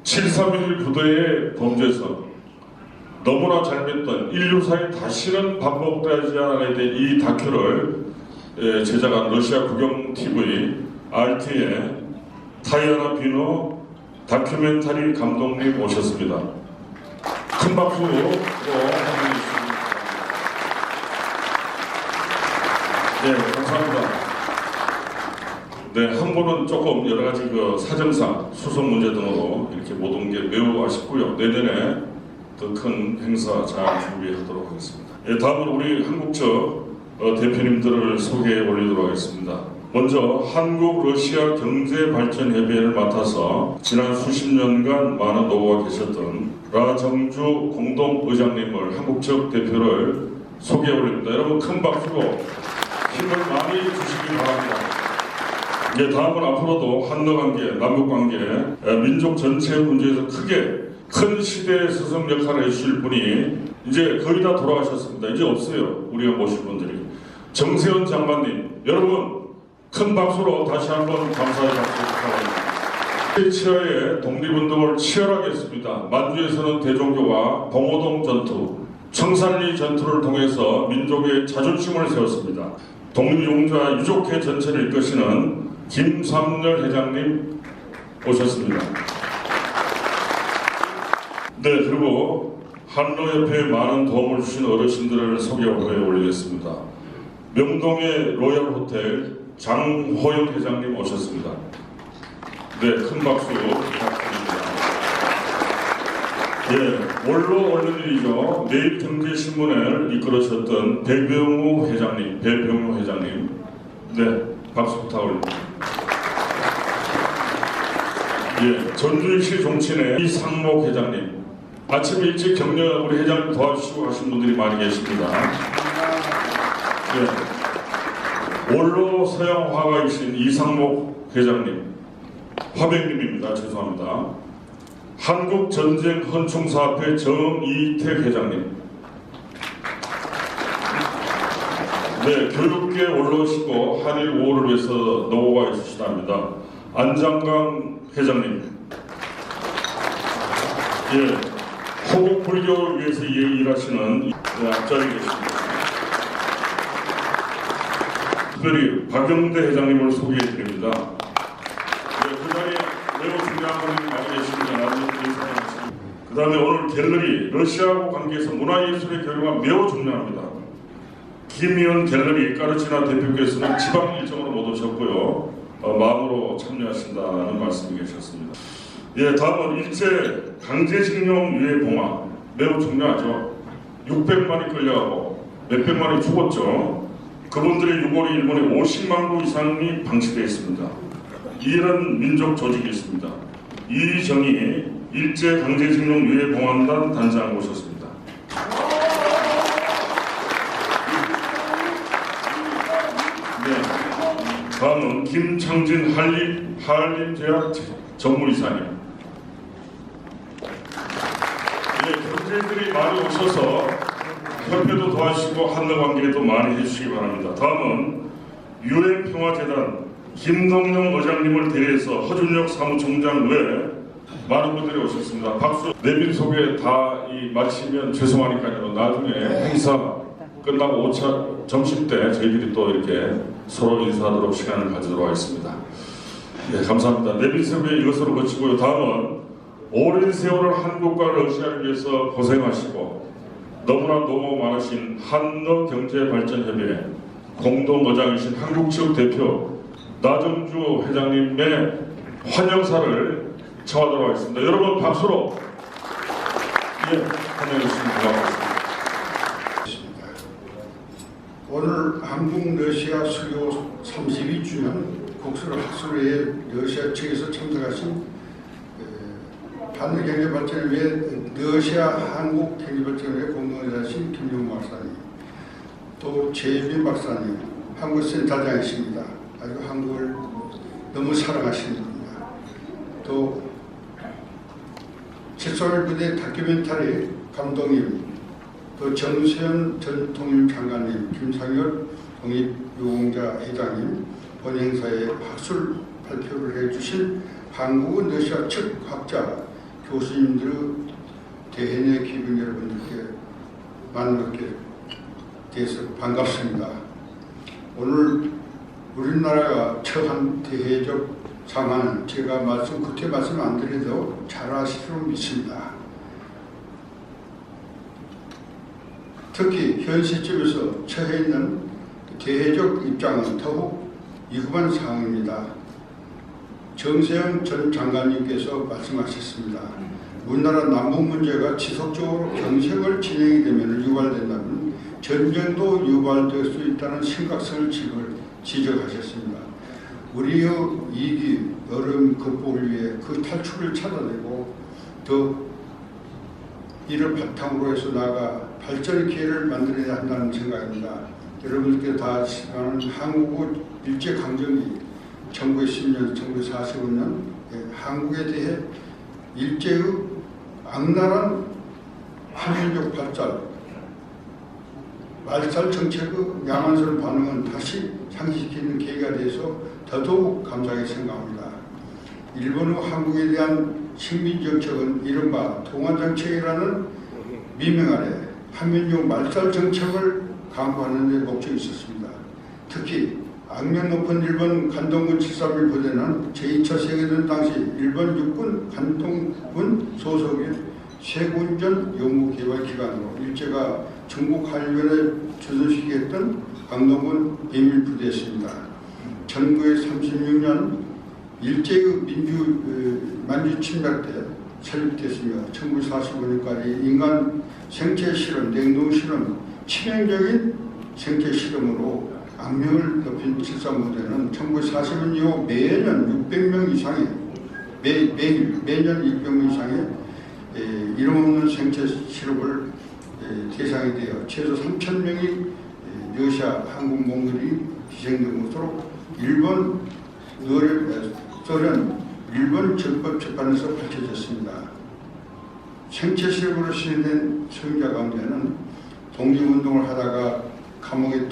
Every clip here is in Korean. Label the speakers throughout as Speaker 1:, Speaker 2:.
Speaker 1: 7.3.1 부대의 범죄선, 너무나 잘못된 인류사에 다시는 반복되지 않아야 될 이 다큐를 제작한 러시아 국영TV RT의 타이아나 비노 다큐멘터리 감독님 모셨습니다. 큰 박수로 환영해주십니다. 네, 감사합니다. 네, 한 분은 조금 여러 가지 사정상 수속 문제 등으로 이렇게 못 온 게 매우 아쉽고요. 내년에 더 큰 행사 잘 준비하도록 하겠습니다. 예, 다음으로 우리 한국 측 대표님들을 소개해 올리도록 하겠습니다. 먼저 한국-러시아 경제발전협의회를 맡아서 지난 수십 년간 많은 노고가 계셨던 라정주 공동의장님을 한국 측 대표를 소개해 올립니다. 여러분 큰 박수로 힘을 많이 주시기 바랍니다. 예, 다음은 앞으로도 한러관계, 남북관계, 민족 전체 문제에서 큰 시대의 스승 역할을 해주실 분이 이제 거의 다 돌아가셨습니다. 이제 없어요. 우리가 모실 분들이. 정세현 장관님, 여러분 큰 박수로 다시 한번 감사의 박수 부탁드립니다. 치하의 독립운동을 치열하게 했습니다. 만주에서는 대종교와 봉오동 전투, 청산리 전투를 통해서 민족의 자존심을 세웠습니다. 독립용자 유족회 전체를 이끄시는 김삼열 회장님 오셨습니다. 네, 그리고 한러협회에 많은 도움을 주신 어르신들을 소개해 올리겠습니다. 명동의 로얄호텔 장호영 회장님 오셨습니다. 네, 큰 박수 부탁드립니다. 예, 원로 언론인이죠. 내일경제신문을 이끌으셨던 배병우 회장님, 네, 박수 부탁드립니다. 예, 전주시 종친의 이상목 회장님, 아침 일찍 격려 우리 회장님 도와주시고 하신 분들이 많이 계십니다. 예, 원로 서양 화가이신 이상목 회장님, 화백님입니다. 죄송합니다. 한국전쟁헌충사업회 정이택 회장님, 네, 교육계 원로시고 한일 우호를 위해서 노고가 있으시답니다. 안장강 회장님, 예, 호국 불교를 위해서 일하시는 앞자리에 계십니다. 특별히 박영대 회장님을 소개해드립니다. 네, 그 자리에 매우 중요한 분이 많이 계십니다. 그 다음에 오늘 갤러리, 러시아하고 관계에서 문화예술의 교류가 매우 중요합니다. 김희연 갤러리 까르치나 대표께서는 지방 일정으로 못 오셨고요. 마음으로 참여하신다는 말씀이 계셨습니다. 예, 다음은 일제 강제징용 유해 봉화, 매우 중요하죠. 600만이 끌려가고 몇백만이 죽었죠. 그분들의 유골이 일본에 50만 구 이상이 방치되어 있습니다. 이런 민족 조직이 있습니다. 이정희 일제 강제징용 유해 봉환단 단장 모셨습니다. 네, 다음은 김창진 한림대학 전무이사님. 네, 경제들이 많이 오셔서 협회도 도와주시고 한러관계도 많이 해주시기 바랍니다. 다음은 유엔평화재단 김동영 의장님을 대리해서 허준혁 사무총장 외에 많은 분들이 오셨습니다. 박수. 내빈 소개 다 마치면 죄송하니까요. 나중에 행사 끝나고 5차 점심 때 저희들이 또 이렇게 서로 인사하도록 시간을 가지도록 하겠습니다. 네, 감사합니다. 내빈 소개 이것으로 거치고요. 다음은 오랜 세월을 한국과 러시아를 위해서 고생하시고 너무나 노고 많으신 한러경제발전협의회 공동의장이신 한국 측 대표 나정주 회장님의 환영사를 청하도록 하겠습니다. 여러분 박수로 환영해 주시면 고맙겠습니다.
Speaker 2: 오늘 한국-러시아 수교 32주년 국수학술회에 러시아 측에서 참석하신 한국경제발전을 위해 러시아 한국경제발전을 공동의장이신 김용우 박사님, 또 최유빈 박사님, 한국센터장이십니다. 아주 한국을 너무 사랑하시는 분입니다. 또 7.3.1 부대 다큐멘터리 감독님, 또 정세현 전 통일장관님, 김상열 독립유공자 회장님, 본 행사에 학술 발표를 해주신 한국은 러시아 측 학자 교수님들, 대회의 기분 여러분들께 만나게 돼서 반갑습니다. 오늘 우리나라가 처한 대외적 상황은 제가 그때 말씀 안 드려도 잘 아시리로 믿습니다. 특히 현 시점에서 처해 있는 대외적 입장은 더욱 위급한 상황입니다. 정세현 전 장관님께서 말씀하셨습니다. 우리나라 남북 문제가 지속적으로 경색을 진행이 되면 유발된다면 전쟁도 유발될 수 있다는 심각성을 지적하셨습니다. 우리의 이기, 어려움 극복을 위해 그 탈출을 찾아내고 더 이를 바탕으로 해서 나아가 발전의 기회를 만들어야 한다는 생각입니다. 여러분들께 다 아시지만 한국의 일제강점기 1910년, 1945년 한국에 대해 일제의 악랄한 한민족 말살 정책의 야만스러운 반응은 다시 상기시키는 계기가 돼서 더더욱 감사하게 생각합니다. 일본의 한국에 대한 식민 정책은 이른바 통화정책이라는 미명 아래 한민족 말살 정책을 강구하는 데 목적이 있었습니다. 특히 악명 높은 일본 관동군 731 부대는 제2차 세계대전 당시 일본 육군 관동군 소속의 세군전 연구개발 기관으로 일제가 중국 한일변에 조선시켰던 관동군 비밀 부대였습니다. 1936년 일제의 만주 침략 때 설립됐으며 1945년까지 인간 생체 실험, 냉동 실험, 치명적인 생체 실험으로 악명을 높인 735대는 1940년 이후 매년 600명 이상의 매년 600명 이상의 이름 없는 생체 실험을 대상이 되어 최소 3,000명이 러시아, 한국, 몽골이 희생된 것으로 소련, 일본 헌법재판에서 밝혀졌습니다. 생체 실험으로 시행된 수행자 가운데는 독립운동을 하다가 감옥에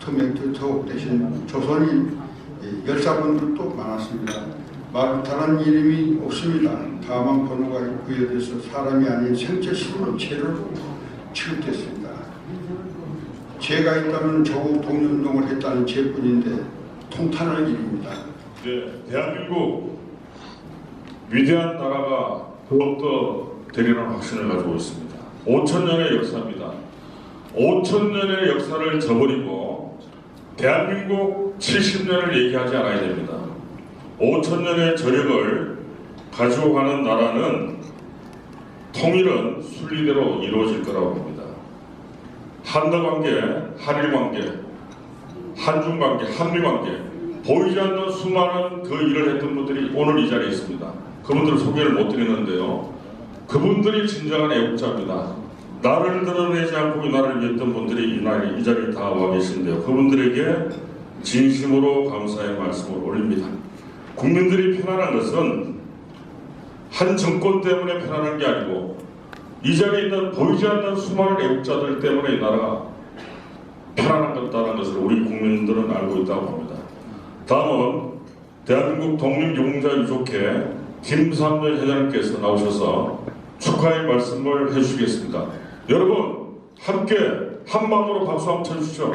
Speaker 2: 투옥되신 조선인 열사분들도 많았습니다. 말타는 이름이 없습니다. 다만 번호가 부여돼서 사람이 아닌 생체 실험 체로로 취급됐습니다. 죄가 있다면 조국 독립운동을 했다는 죄뿐인데 통탄할 일입니다.
Speaker 1: 네, 대한민국 위대한 나라가 더욱더 되리라는 확신을 가지고 있습니다. 5,000년의 역사입니다. 5,000년의 역사를 저버리고 대한민국 70년을 얘기하지 않아야 됩니다. 5,000년의 저력을 가지고 가는 나라는 통일은 순리대로 이루어질 거라고 봅니다. 한나관계, 한일관계, 한중관계, 한미관계 보이지 않는 수많은 그 일을 했던 분들이 오늘 이 자리에 있습니다. 그분들 소개를 못 드리는데요. 그분들이 진정한 애국자입니다. 나를 드러내지 않고 이 나라를 위했던 분들이 이 자리에 다 와 계신데요. 그분들에게 진심으로 감사의 말씀을 올립니다. 국민들이 편안한 것은 한 정권 때문에 편안한 게 아니고 이 자리에 있는 보이지 않는 수많은 애국자들 때문에 이 나라가 편안한 것다는 것을 우리 국민들은 알고 있다고 합니다. 다음은 대한민국 독립유공자유족회 김삼년 회장님께서 나오셔서 축하의 말씀을 해주시겠습니다. 여러분 함께 한 마음으로 박수 한번 쳐주시죠.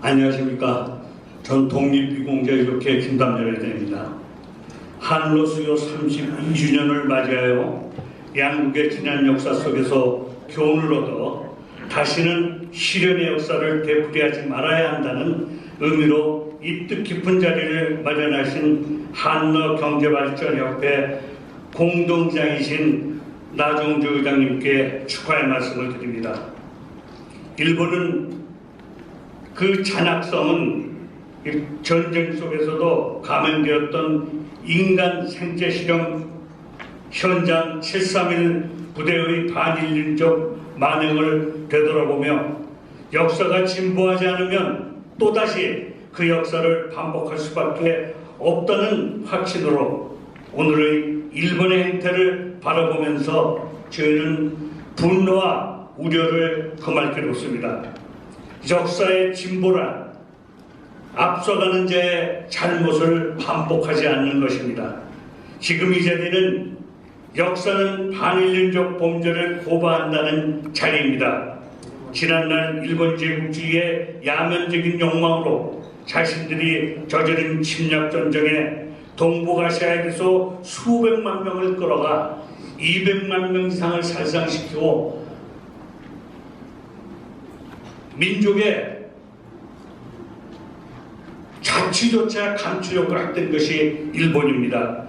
Speaker 3: 안녕하십니까. 전 독립유공자유족회 김삼년 회장입니다. 한일로 수요 32주년을 맞이하여 양국의 지난 역사 속에서 교훈을 얻어 다시는 시련의 역사를 되풀이하지 말아야 한다는 의미로 이 뜻 깊은 자리를 마련하신 한러 경제발전협회 공동장이신 나종주 의장님께 축하의 말씀을 드립니다. 일본은 그 잔악성은 전쟁 속에서도 감행되었던 인간 생체 실험 현장 731 부대의 반인륜적 만행을 되돌아보며 역사가 진보하지 않으면 또다시 그 역사를 반복할 수밖에 없다는 확신으로 오늘의 일본의 행태를 바라보면서 저희는 분노와 우려를 금할 길이 없습니다. 역사의 진보란 앞서가는 자의 잘못을 반복하지 않는 것입니다. 지금 이 자리는 역사는 반일륜적 범죄를 고발한다는 자리입니다. 지난날 일본 제국주의의 야만적인 욕망으로 자신들이 저지른 침략 전쟁에 동북아시아에서 수백만 명을 끌어가 200만 명 이상을 살상시키고 민족의 자치조차 감추려고 했던 것이 일본입니다.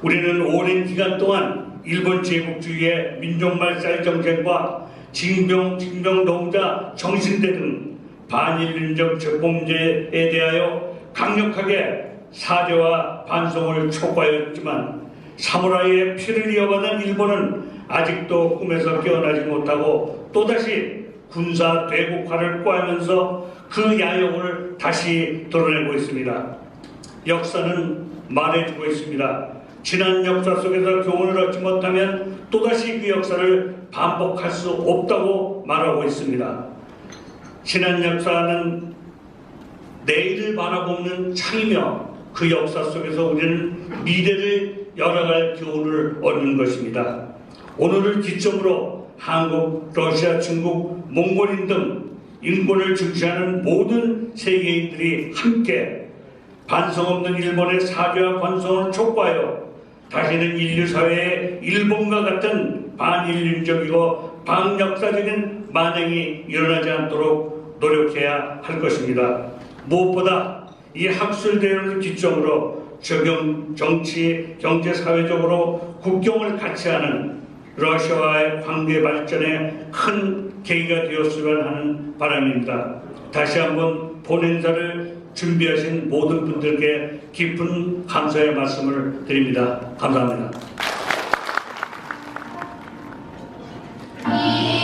Speaker 3: 우리는 오랜 기간 동안 일본 제국주의의 민족말살 정책과 징병, 징병노무자, 정신대 등 반일륜적 적범죄에 대하여 강력하게 사죄와 반성을 촉구하였지만 사무라이의 피를 이어받은 일본은 아직도 꿈에서 깨어나지 못하고 또다시 군사 대국화를 꾀하면서 그 야욕을 다시 드러내고 있습니다. 역사는 말해주고 있습니다. 지난 역사 속에서 교훈을 얻지 못하면 또다시 그 역사를 반복할 수 없다고 말하고 있습니다. 지난 역사는 내일을 바라보는 창이며 그 역사 속에서 우리는 미래를 열어갈 교훈을 얻는 것입니다. 오늘을 기점으로 한국, 러시아, 중국, 몽골인 등 인권을 중시하는 모든 세계인들이 함께 반성 없는 일본의 사죄와 반성을 촉구하여 다시는 인류 사회에 일본과 같은 반인륜적이고 반역사적인 만행이 일어나지 않도록 노력해야 할 것입니다. 무엇보다 이 학술 대회를 기점으로 정치, 경제, 사회적으로 국경을 같이 하는 러시아와의 관계 발전에 큰 계기가 되었으면 하는 바람입니다. 다시 한번 본행사를 준비하신 모든 분들께 깊은 감사의 말씀을 드립니다. 감사합니다.
Speaker 4: Nie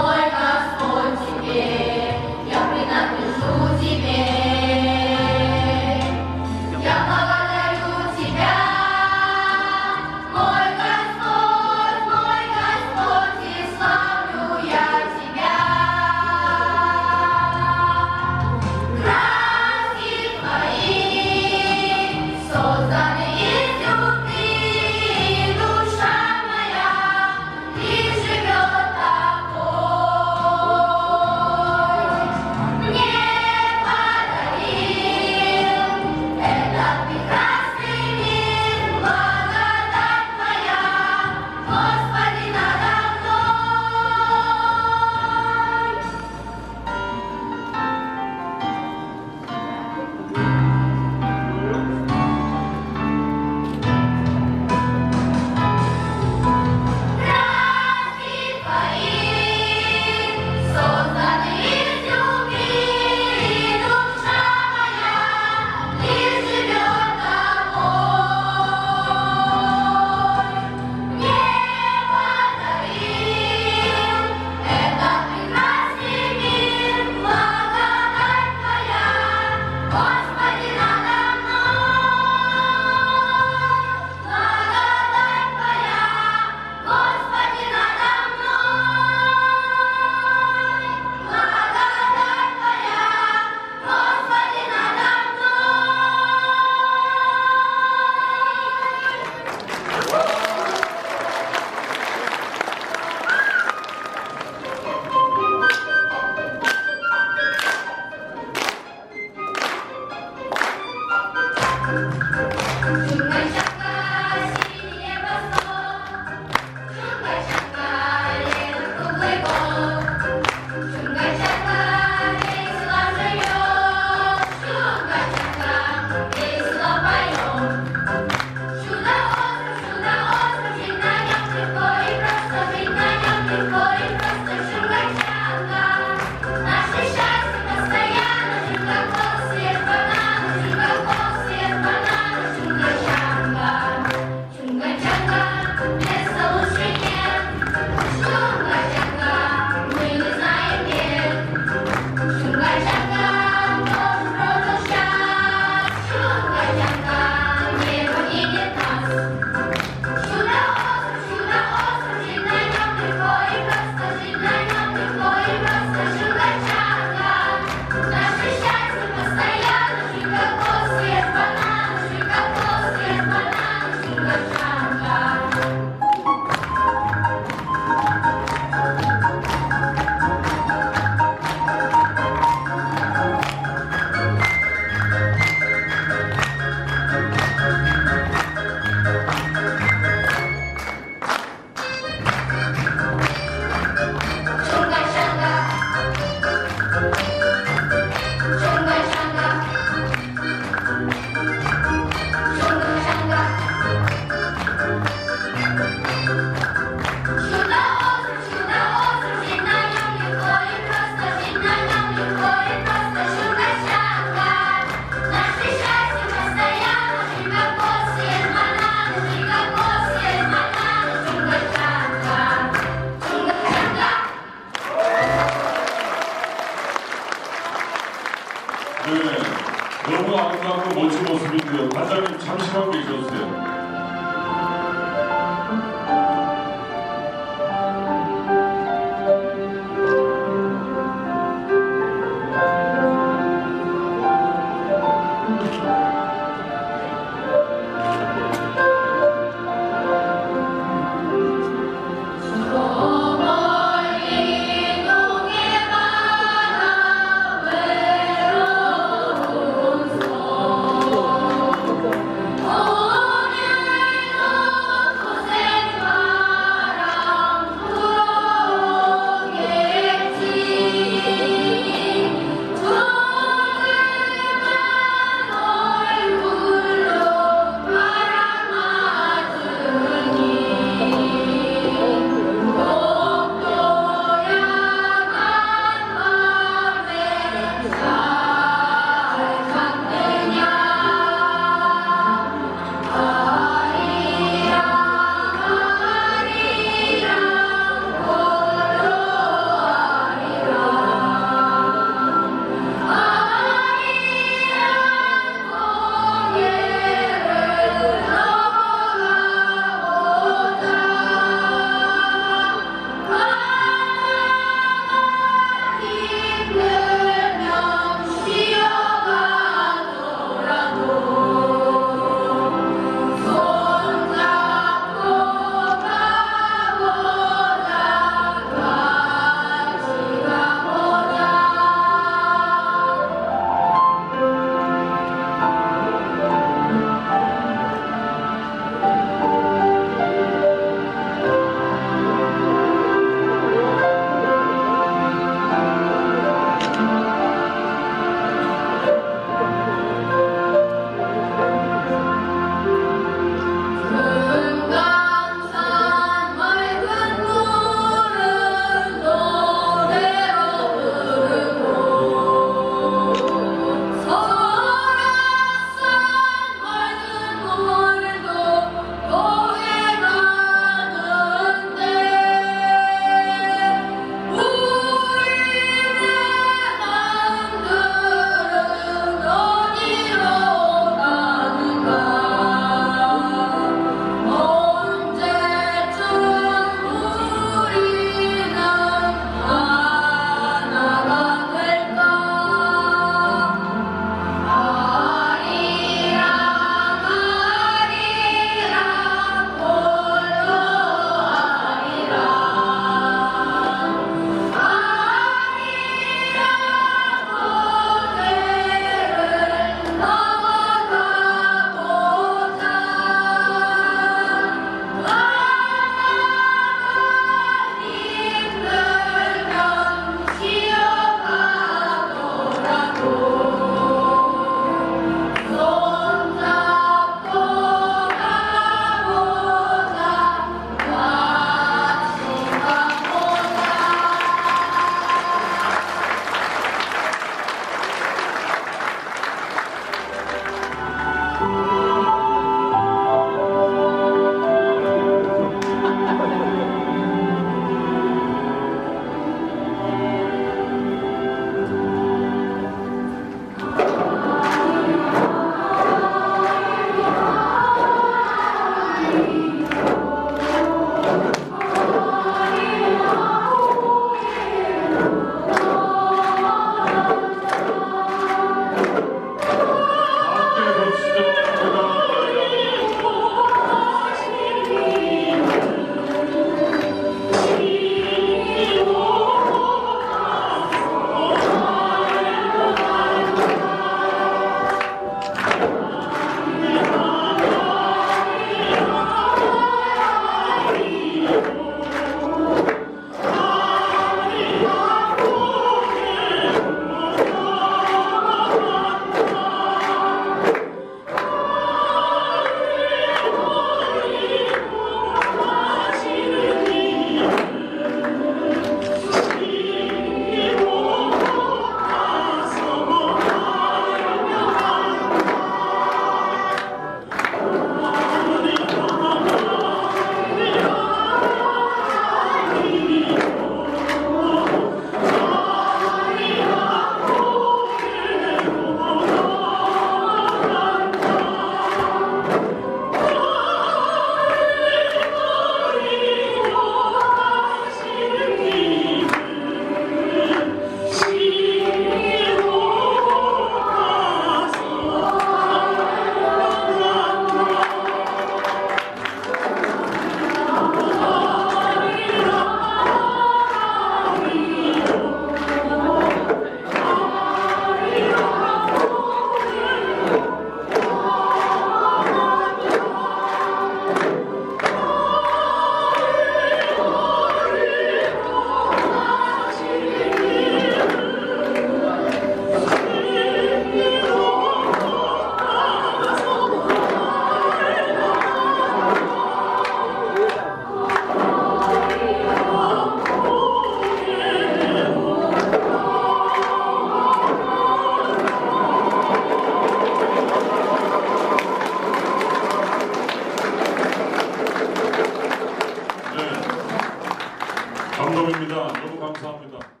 Speaker 1: 감동입니다. 너무 감사합니다.